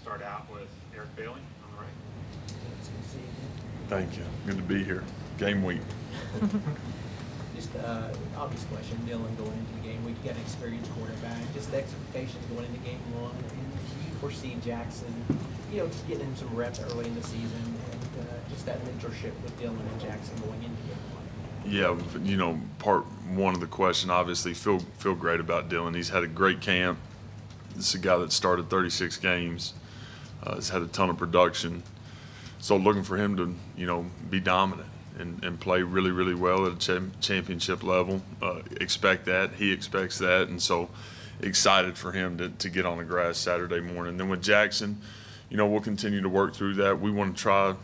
start out with Eric Bailey on the right. Thank you. Good to be here. Game week. Just obvious question, Dylan, going into the game week, you got an experienced quarterback, just expectations going into game one, and do you foresee Jackson, just getting him some reps early in the season, and just that mentorship with Dylan and Jackson going into game one? Yeah, part one of the question, obviously, feel great about Dylan. He's had a great camp. This is a guy that started 36 games, has had a ton of production. So looking for him to, be dominant and play really, really well at a championship level. Expect that. He expects that. And so excited for him to get on the grass Saturday morning. Then with Jackson, we'll continue to work through that. We want to try,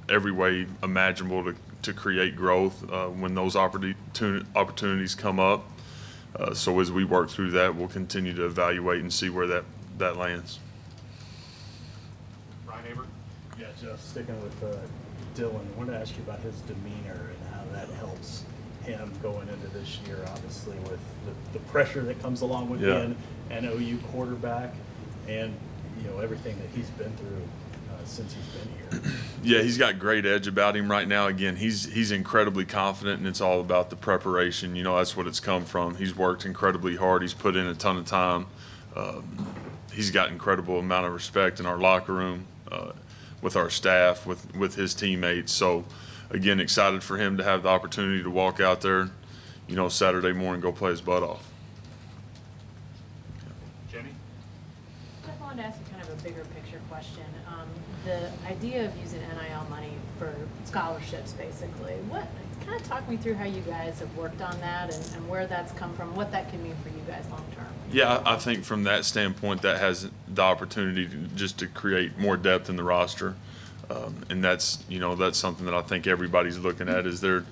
every way imaginable to create growth when those opportunities come up. So as we work through that, we'll continue to evaluate and see where that lands. Ryan Aber. Yeah, Jeff, sticking with Dylan, I wanted to ask you about his demeanor and how that helps him going into this year, obviously with the pressure that comes along with being an OU quarterback and, everything that he's been through since he's been here. Yeah, he's got great edge about him right now. Again, he's incredibly confident, and it's all about the preparation. That's what it's come from. He's worked incredibly hard. He's put in a ton of time. He's got incredible amount of respect in our locker room, with our staff, with his teammates. So, again, excited for him to have the opportunity to walk out there, Saturday morning, go play his butt off. Jenny. I wanted to ask you kind of a bigger picture question. The idea of using NIL money for scholarships, basically. Kind of talk me through how you guys have worked on that and where that's come from, what that can mean for you guys long term. Yeah, I think from that standpoint, that has the opportunity to create more depth in the roster, and that's something that I think everybody's looking at as they're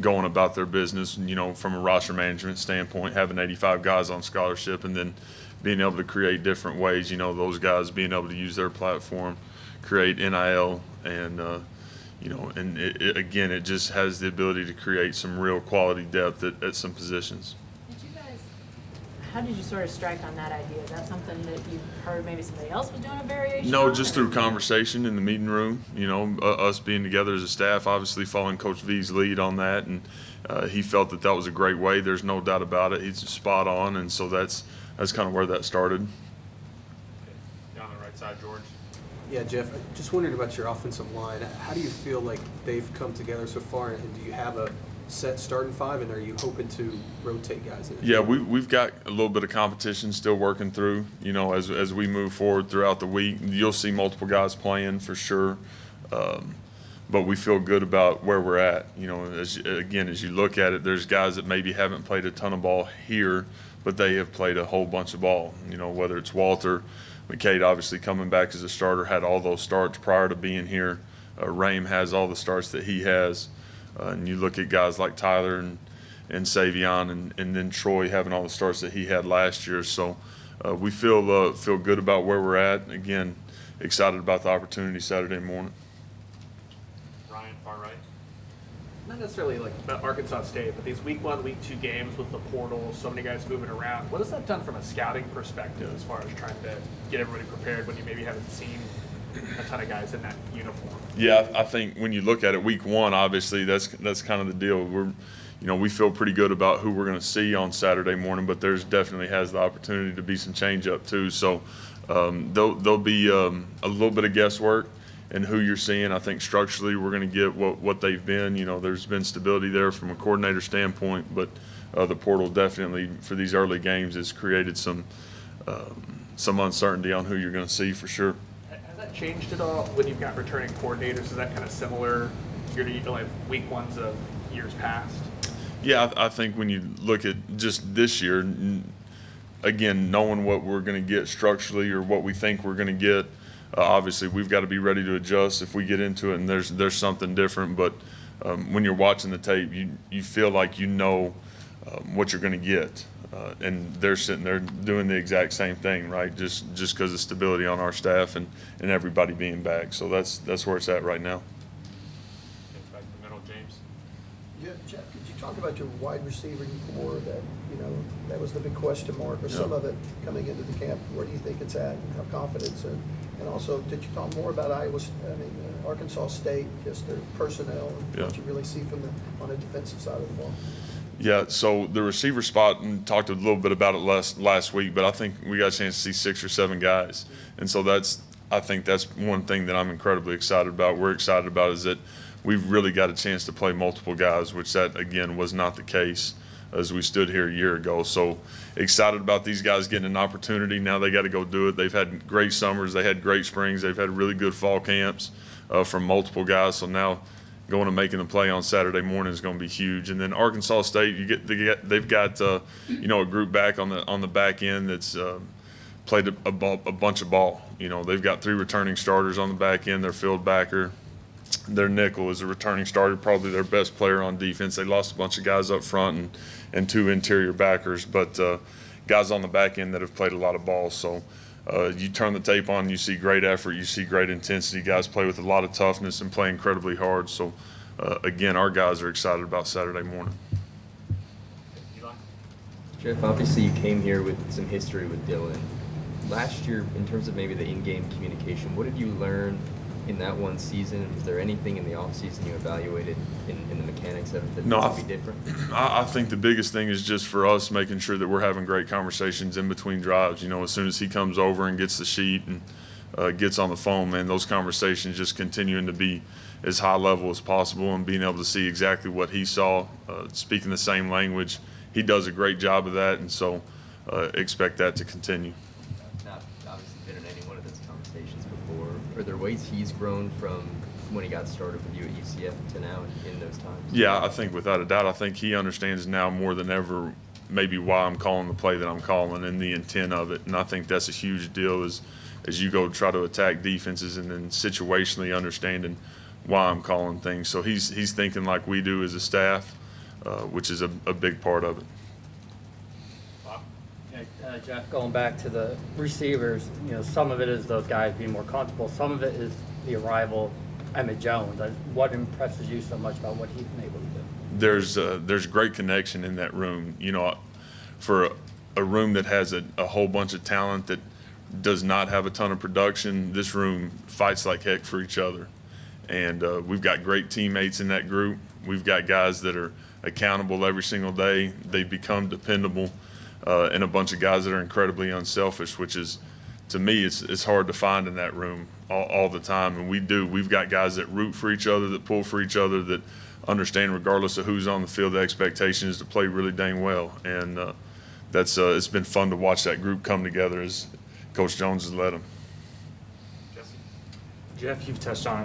going about their business. From a roster management standpoint, having 85 guys on scholarship, and then being able to create different ways. Those guys being able to use their platform, create NIL, and and it just has the ability to create some real quality depth at some positions. How did you sort of strike on that idea? Is that something that you heard maybe somebody else was doing a variation No, on, just or? through conversation in the meeting room, us being together as a staff, obviously following Coach V's lead on that, and he felt that was a great way. There's no doubt about it. He's spot on, and so that's kind of where that started. Okay. Down the right side, George. Yeah, Jeff, I just wondered about your offensive line. How do you feel like they've come together so far, and do you have a set starting five, and are you hoping to rotate guys in? Yeah, we've got a little bit of competition still working through. As we move forward throughout the week, you'll see multiple guys playing for sure. But we feel good about where we're at. As you look at it, there's guys that maybe haven't played a ton of ball here, but they have played a whole bunch of ball. Whether it's Walter, McCade obviously coming back as a starter, had all those starts prior to being here. Rame has all the starts that he has. And you look at guys like Tyler and Savion, and then Troy having all the starts that he had last year. So we feel good about where we're at. Again, excited about the opportunity Saturday morning. Ryan, far right. Not necessarily like Arkansas State, but these week 1, week 2 games with the portal, so many guys moving around. What has that done from a scouting perspective as far as trying to get everybody prepared when you maybe haven't seen a ton of guys in that uniform? Yeah, I think when you look at it, week 1, obviously that's kind of the deal. We feel pretty good about who we're going to see on Saturday morning, but there's definitely has the opportunity to be some change up too. So there'll be a little bit of guesswork in who you're seeing. I think structurally we're going to get what they've been. There's been stability there from a coordinator standpoint, but the portal definitely for these early games has created some uncertainty on who you're going to see for sure. Has that changed at all when you've got returning coordinators? Is that kind of similar year to like week 1s of years past? Yeah, I think when you look at just this year, again, knowing what we're going to get structurally or what we think we're going to get, obviously we've got to be ready to adjust if we get into it and there's something different. But when you're watching the tape, you feel like what you're going to get. And they're sitting there doing the exact same thing, right? Just because of stability on our staff and everybody being back. So that's where it's at right now. Okay, back to the middle, James. Yeah, Jeff, could you talk about your wide receiver core that you know, that was the big question mark, or some Yeah. of it coming into the camp. Where do you think it's at, and how confidence? And also, did you talk more about Arkansas State, just their personnel, and what Yeah. you really see from on the defensive side of the ball? Yeah, so the receiver spot, and talked a little bit about it last week, but I think we got a chance to see 6 or 7 guys. And so I think that's one thing that I'm incredibly excited about. We're excited about is that we've really got a chance to play multiple guys, which that, again, was not the case as we stood here a year ago. So excited about these guys getting an opportunity. Now they got to go do it. They've had great summers. They had great springs. They've had really good fall camps from multiple guys. So now going and making a play on Saturday morning is going to be huge. And then Arkansas State, they've got a group back on the back end that's played a bunch of ball. They've got 3 returning starters on the back end. Their field backer, their nickel is a returning starter, probably their best player on defense. They lost a bunch of guys up front and 2 interior backers, but guys on the back end that have played a lot of ball. So you turn the tape on, you see great effort, you see great intensity. Guys play with a lot of toughness and play incredibly hard. So again, our guys are excited about Saturday morning. Eli? Jeff, obviously you came here with some history with Dylan. Last year, in terms of maybe the in-game communication, what did you learn in that one season? Was there anything in the offseason you evaluated in the mechanics of it that No, needs to be different? I think the biggest thing is just for us making sure that we're having great conversations in between drives. As soon as he comes over and gets the sheet and gets on the phone, man, those conversations just continuing to be as high level as possible and being able to see exactly what he saw, speaking the same language. He does a great job of that, and so expect that to continue. Not obviously been in any one of those conversations before. Are there ways he's grown from when he got started with you at UCF to now in those times? Yeah, I think without a doubt, I think he understands now more than ever maybe why I'm calling the play that I'm calling and the intent of it. And I think that's a huge deal as you go try to attack defenses and then situationally understanding why I'm calling things. So he's thinking like we do as a staff, which is a big part of it. Bob? Yeah, Jeff, going back to the receivers, some of it is those guys being more comfortable. Some of it is the arrival of Emmett Jones. What impresses you so much about what he's been able to do? There's great connection in that room. For a room that has a whole bunch of talent that does not have a ton of production, this room fights like heck for each other. And we've got great teammates in that group. We've got guys that are accountable every single day. They become dependable, and a bunch of guys that are incredibly unselfish, which is, to me, it's hard to find in that room all the time. And we've got guys that root for each other, that pull for each other, that understand regardless of who's on the field, the expectation is to play really dang well. And it's been fun to watch that group come together as Coach Jones has led them. Jesse? Jeff, you've touched on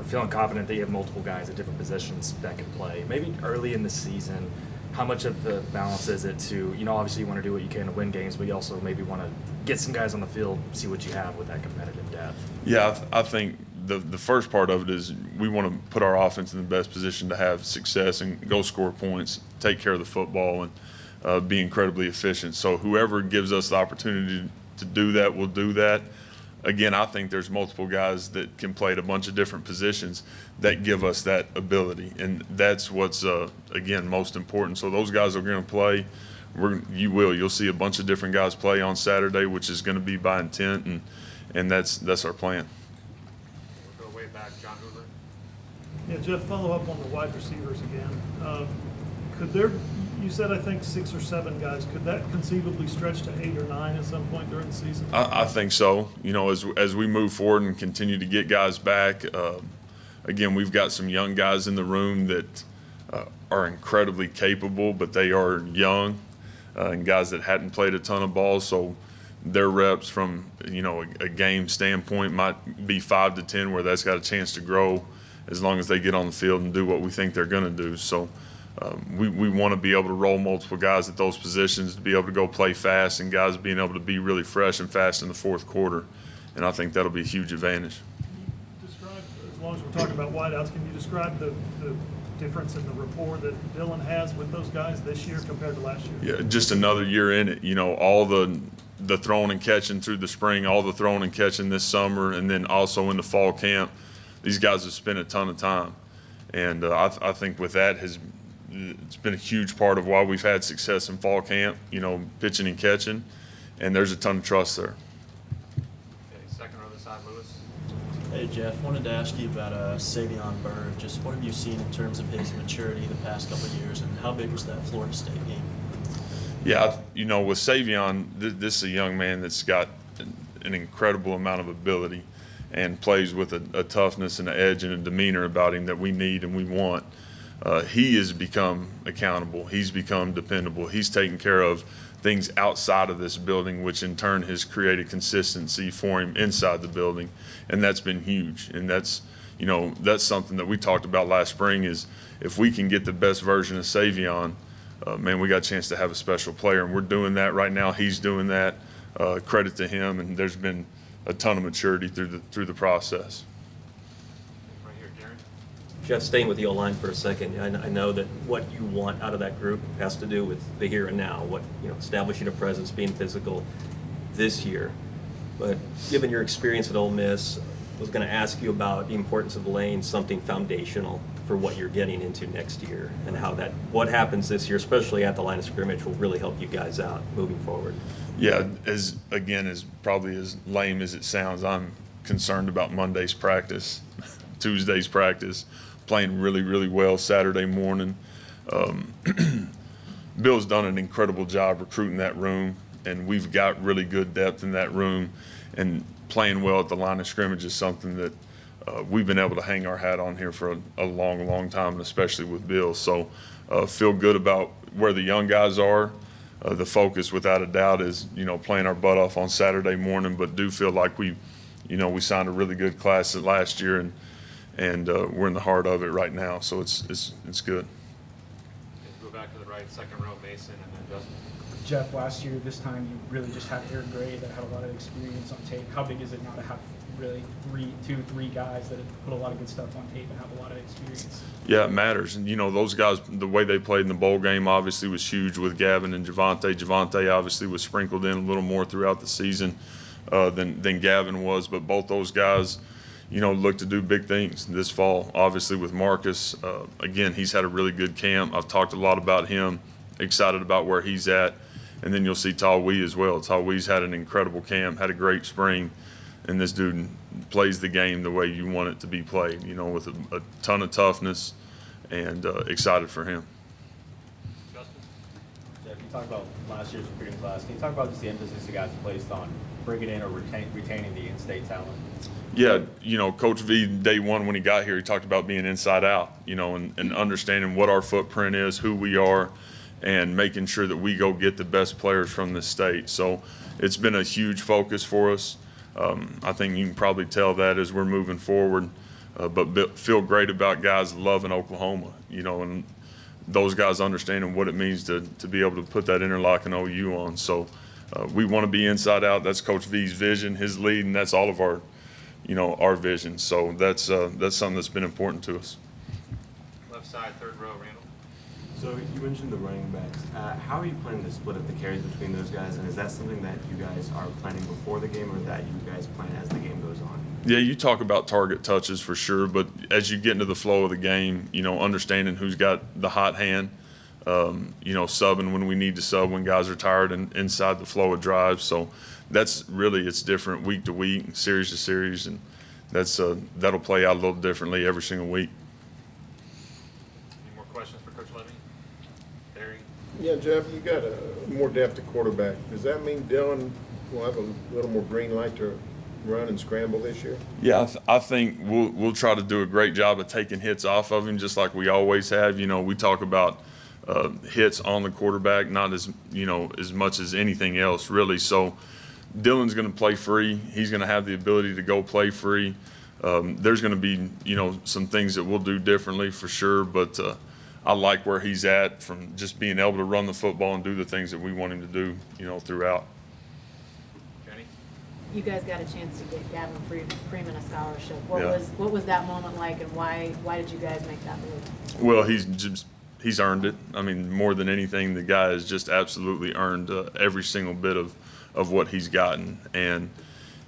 feeling confident that you have multiple guys at different positions that can play. Maybe early in the season, how much of the balance is it to, obviously you want to do what you can to win games, but you also maybe want to get some guys on the field, see what you have with that competitive depth? Yeah, I think the first part of it is we want to put our offense in the best position to have success and go score points, take care of the football, and be incredibly efficient. So whoever gives us the opportunity to do that will do that. Again, I think there's multiple guys that can play at a bunch of different positions that give us that ability, and that's what's again most important. So those guys are going to play. You'll see a bunch of different guys play on Saturday, which is going to be by intent, and that's our plan. We'll go way back. John Hoover? Yeah, Jeff, follow up on the wide receivers again. You said I think 6 or 7 guys. Could that conceivably stretch to 8 or 9 at some point during the season? I think so. As we move forward and continue to get guys back, again, we've got some young guys in the room that are incredibly capable, but they are young, and guys that hadn't played a ton of ball. So their reps from a game standpoint might be 5 to 10, where that's got a chance to grow as long as they get on the field and do what we think they're going to do. So we want to be able to roll multiple guys at those positions, to be able to go play fast, and guys being able to be really fresh and fast in the fourth quarter. And I think that'll be a huge advantage. Can you describe, as long as we're talking about wideouts, can you describe the difference in the rapport that Dylan has with those guys this year compared to last year? Yeah, just another year in it. All the throwing and catching through the spring, all the throwing and catching this summer, and then also in the fall camp, these guys have spent a ton of time. And I think with that it's been a huge part of why we've had success in fall camp, pitching and catching, and there's a ton of trust there. Okay, second row this side, Lewis. Hey Jeff, wanted to ask you about Savion Byrd. Just what have you seen in terms of his maturity the past couple of years, and how big was that Florida State game? Yeah, with Savion, this is a young man that's got an incredible amount of ability and plays with a toughness and an edge and a demeanor about him that we need and we want. He has become accountable. He's become dependable. He's taken care of things outside of this building, which in turn has created consistency for him inside the building, and that's been huge. And that's something that we talked about last spring is if we can get the best version of Savion, man, we got a chance to have a special player, and we're doing that right now. He's doing that. Credit to him, and there's been a ton of maturity through the process. Right here, Gary. Jeff, staying with the O-line for a second, I know that what you want out of that group has to do with the here and now, establishing a presence, being physical this year. But given your experience at Ole Miss, I was going to ask you about the importance of laying something foundational for what you're getting into next year, and how what happens this year, especially at the line of scrimmage, will really help you guys out moving forward. Yeah, as probably as lame as it sounds, I'm concerned about Monday's practice, Tuesday's practice, playing really, really well Saturday morning. Bill's done an incredible job recruiting that room, and we've got really good depth in that room, and playing well at the line of scrimmage is something that we've been able to hang our hat on here for a long, long time, and especially with Bill. So feel good about where the young guys are. The focus, without a doubt, is playing our butt off on Saturday morning, but do feel like we signed a really good class last year, and we're in the heart of it right now. So it's good. Okay, go back to the right, second row, Mason, and then Justin. Jeff, last year this time you really just had Aaron Gray that had a lot of experience on tape. How big is it now to have really three guys that have put a lot of good stuff on tape and have a lot of experience? Yeah, it matters. And, those guys, the way they played in the bowl game obviously was huge with Gavin and Javonte. Javonte obviously was sprinkled in a little more throughout the season than Gavin was. But both those guys, look to do big things this fall. Obviously with Marcus, again, he's had a really good camp. I've talked a lot about him, excited about where he's at. And then you'll see Tawee as well. Tawee's had an incredible camp, had a great spring. And this dude plays the game the way you want it to be played, with a ton of toughness, and excited for him. Justin? Jeff, you talked about last year's recruiting class. Can you talk about just the emphasis you guys placed on bringing in or retaining the in-state talent? Yeah, Coach V, day one when he got here, he talked about being inside out, and understanding what our footprint is, who we are, and making sure that we go get the best players from the state. So it's been a huge focus for us. I think you can probably tell that as we're moving forward, but feel great about guys loving Oklahoma, and those guys understanding what it means to be able to put that interlocking OU on. So we want to be inside out. That's Coach V's vision, his lead, and that's all of our, our vision. So that's something that's been important to us. Left side, third row, Randall. So you mentioned the running backs. How are you planning to split up the carries between those guys? And is that something that you guys are planning before the game, or that you guys plan as the game goes on? Yeah, you talk about target touches for sure, but as you get into the flow of the game, understanding who's got the hot hand, subbing when we need to sub when guys are tired and inside the flow of drives. So that's really, it's different week to week, series to series, and that'll play out a little differently every single week. Any more questions for Coach Lebby? Barry? Yeah, Jeff, you got more depth at quarterback. Does that mean Dylan will have a little more green light to run and scramble this year? Yeah, I think we'll try to do a great job of taking hits off of him, just like we always have. We talk about hits on the quarterback, not as much as anything else, really. So Dylan's going to play free. He's going to have the ability to go play free. There's going to be some things that we'll do differently for sure, but I like where he's at from just being able to run the football and do the things that we want him to do, throughout. Jenny? You guys got a chance to get Gavin Freeman a scholarship. Yeah. What was that moment like, and why did you guys make that move? Well, he's earned it. I mean, more than anything, the guy has just absolutely earned every single bit of what he's gotten. And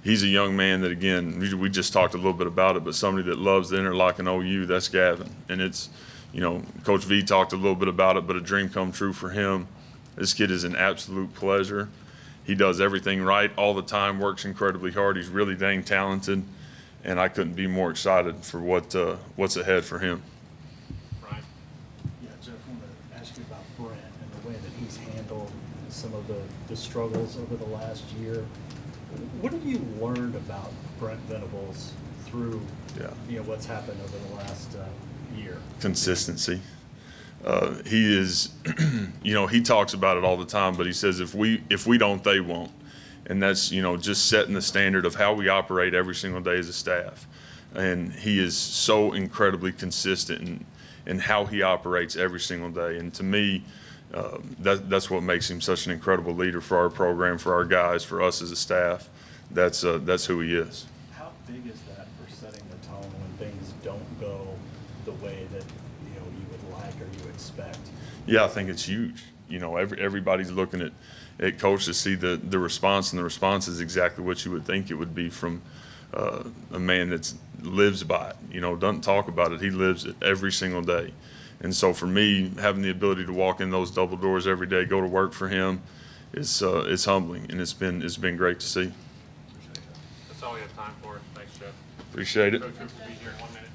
he's a young man that, again, we just talked a little bit about it, but somebody that loves the interlocking OU, that's Gavin. And it's, You know, Coach V talked a little bit about it, but a dream come true for him. This kid is an absolute pleasure. He does everything right all the time, works incredibly hard. He's really dang talented, and I couldn't be more excited for what's ahead for him. Ryan? Yeah, Jeff, I want to ask you about Brent and the way that he's handled some of the struggles over the last year. What have you learned about Brent Venables through what's happened over the last year? Consistency. He is, he talks about it all the time, but he says if we don't, they won't. And that's, just setting the standard of how we operate every single day as a staff. And he is so incredibly consistent in how he operates every single day. And to me, that's what makes him such an incredible leader for our program, for our guys, for us as a staff. That's who he is. How big is that for setting the tone when things don't go the way that you would like or you expect? Yeah, I think it's huge. Everybody's looking at Coach to see the response, and the response is exactly what you would think it would be from a man that lives by it. Doesn't talk about it. He lives it every single day. And so for me, having the ability to walk in those double doors every day, go to work for him, it's humbling, and it's been great to see. That's all we have time for. Thanks, Jeff. Appreciate it. Coach Coop will be here in 1 minute.